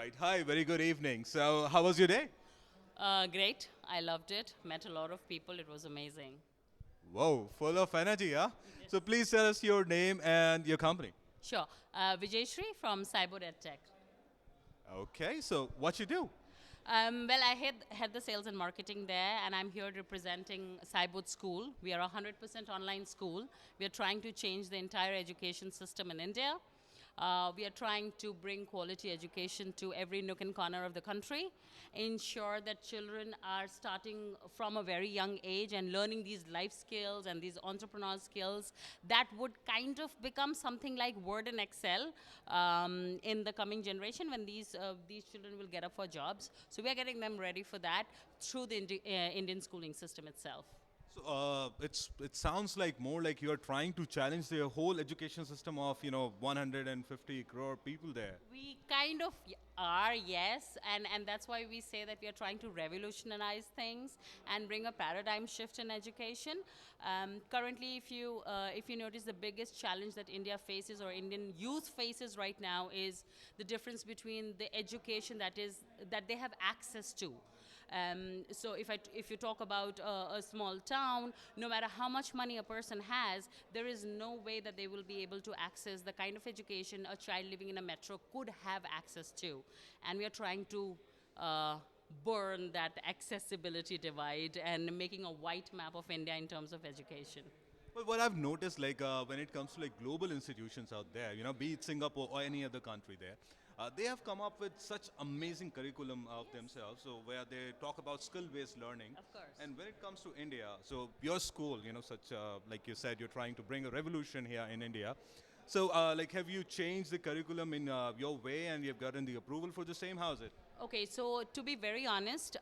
Right. Hi, very good evening. So, how was your day? Great. I loved it. Met a lot of people. It was amazing. Whoa, full of energy, huh? So, please tell us your name and your company. Sure. Vijay Shree from Cyboard EdTech. Okay, so what you do? Well, I head the sales and marketing there, and I'm here representing Cyboard School. We are a 100% online school. We are trying to change the entire education system in India. We are trying to bring quality education to every nook and corner of the country, ensure that children are starting from a very young age and learning these life skills and these entrepreneur skills that would kind of become something like Word and Excel in the coming generation when these children will get up for jobs. So we are getting them ready for that through the Indian schooling system itself. So, it sounds like more like you are trying to challenge the whole education system of 150 crore people there. We kind of are, yes, and that's why we say that we are trying to revolutionize things and bring a paradigm shift in education. Currently, if you notice, the biggest challenge that India faces or Indian youth faces right now is the difference between the education that they have access to. So if you talk about a small town, no matter how much money a person has, there is no way that they will be able to access the kind of education a child living in a metro could have access to. And we are trying to burn that accessibility divide and making a white map of India in terms of education. But what I've noticed, like when it comes to like global institutions out there, be it Singapore or any other country there, they have come up with such amazing curriculum of themselves. So where they talk about skill-based learning. Of course. And when it comes to India, so your school, such like you said, you're trying to bring a revolution here in India. So like, have you changed the curriculum in your way, and you've gotten the approval for the same? How is it? Okay, so to be very honest,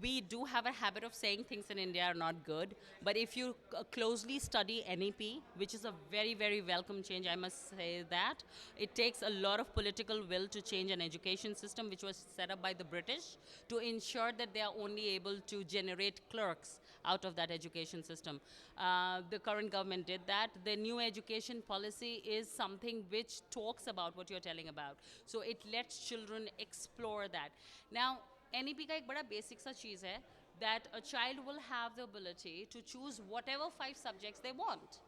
we do have a habit of saying things in India are not good. But if you closely study NEP, which is a very, very welcome change, I must say that, it takes a lot of political will to change an education system which was set up by the British to ensure that they are only able to generate clerks out of that education system. The current government did that. The new education policy is something which talks about what you're telling about. So it lets children explore that. Now, NEP का एक बड़ा basic सा चीज़ है that a child will have the ability to choose whatever 5 subjects they want.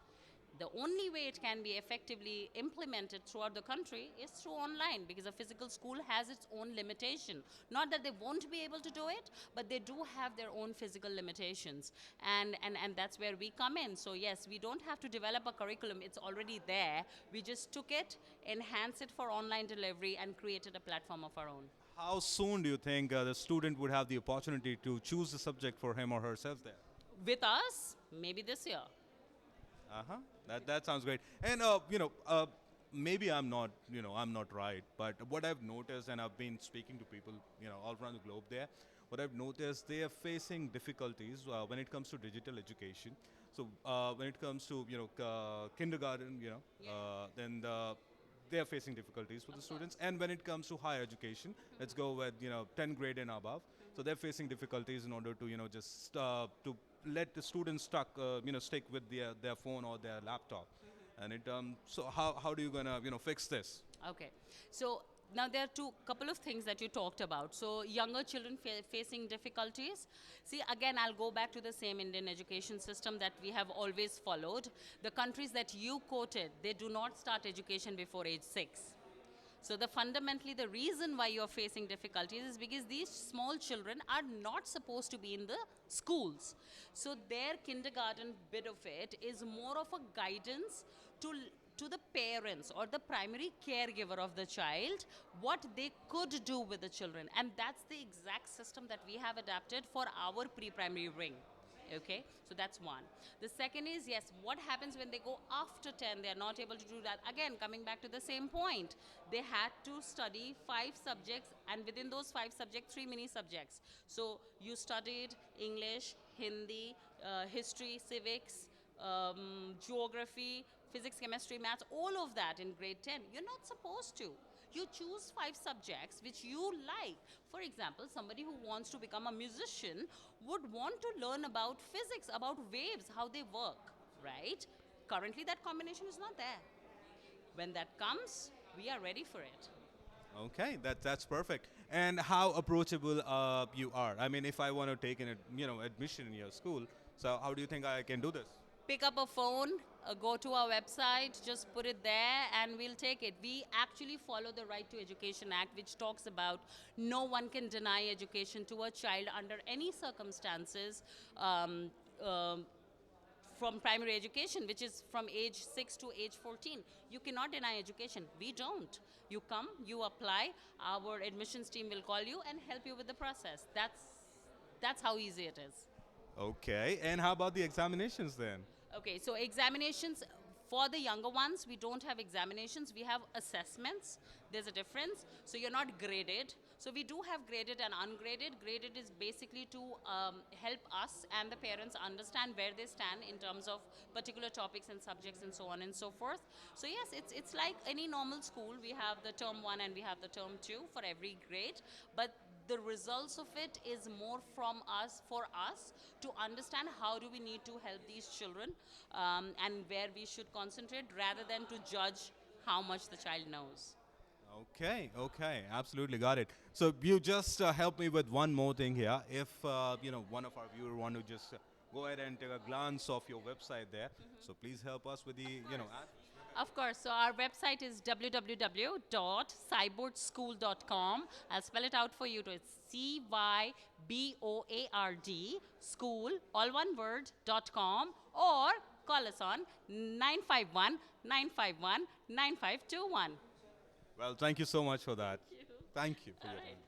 The only way it can be effectively implemented throughout the country is through online, because a physical school has its own limitation. Not that they won't be able to do it, but they do have their own physical limitations. And that's where we come in. So yes, we don't have to develop a curriculum. It's already there. We just took it, enhanced it for online delivery, and created a platform of our own. How soon do you think the student would have the opportunity to choose the subject for him or herself there? With us, maybe this year. Uh-huh. That sounds great. And maybe I'm not right, but what I've noticed, and I've been speaking to people, all around the globe there, what I've noticed, they are facing difficulties when it comes to digital education. So when it comes to kindergarten, then they are facing difficulties for the students. And when it comes to higher education, let's go with 10th grade and above. So they're facing difficulties in order to just to let the students stick with their phone or their laptop. And so how do you gonna fix this? Okay. So now there are couple of things that you talked about. So younger children facing difficulties. See, again, I'll go back to the same Indian education system that we have always followed. The countries that you quoted, they do not start education before age 6. So fundamentally, the reason why you're facing difficulties is because these small children are not supposed to be in the schools. So their kindergarten bit of it is more of a guidance to the parents or the primary caregiver of the child, what they could do with the children. And that's the exact system that we have adapted for our pre-primary ring. Okay, so that's one. The second is, yes, what happens when they go after 10? They're not able to do that. Again, coming back to the same point, they had to study 5 subjects, and within those 5 subjects, 3 mini subjects. So you studied English, Hindi, history, civics, geography, physics, chemistry, maths, all of that in grade 10. You're not supposed to. You choose 5 subjects which you like. For example, somebody who wants to become a musician would want to learn about physics, about waves, how they work, right? Currently, that combination is not there. When that comes, we are ready for it. Okay, that's perfect. And how approachable you are? I mean, if I want to take an admission in your school, so how do you think I can do this? Pick up a phone, go to our website, just put it there, and we'll take it. We actually follow the Right to Education Act, which talks about no one can deny education to a child under any circumstances. Um, um, from primary education, which is from age 6 to age 14. You cannot deny education. We don't. You come, you apply, our admissions team will call you and help you with the process. That's how easy it is. Okay, and how about the examinations then? Okay, so examinations for the younger ones, we don't have examinations, we have assessments. There's a difference. So you're not graded. So we do have graded and ungraded. Graded is basically to help us and the parents understand where they stand in terms of particular topics and subjects and so on and so forth. So yes, it's like any normal school. We have the term 1 and we have the term 2 for every grade. But the results of it is more from us, for us, to understand how do we need to help these children and where we should concentrate rather than to judge how much the child knows. Okay, okay, absolutely got it. So you just help me with one more thing here. If one of our viewers want to just go ahead and take a glance of your website there, so please help us with the ad. Of course. So our website is www.cyboardschool.com. I'll spell it out for you. It's CYBOARD school, all one word, .com, or call us on 951 951 9521. Well, thank you so much for that. Thank you for your time.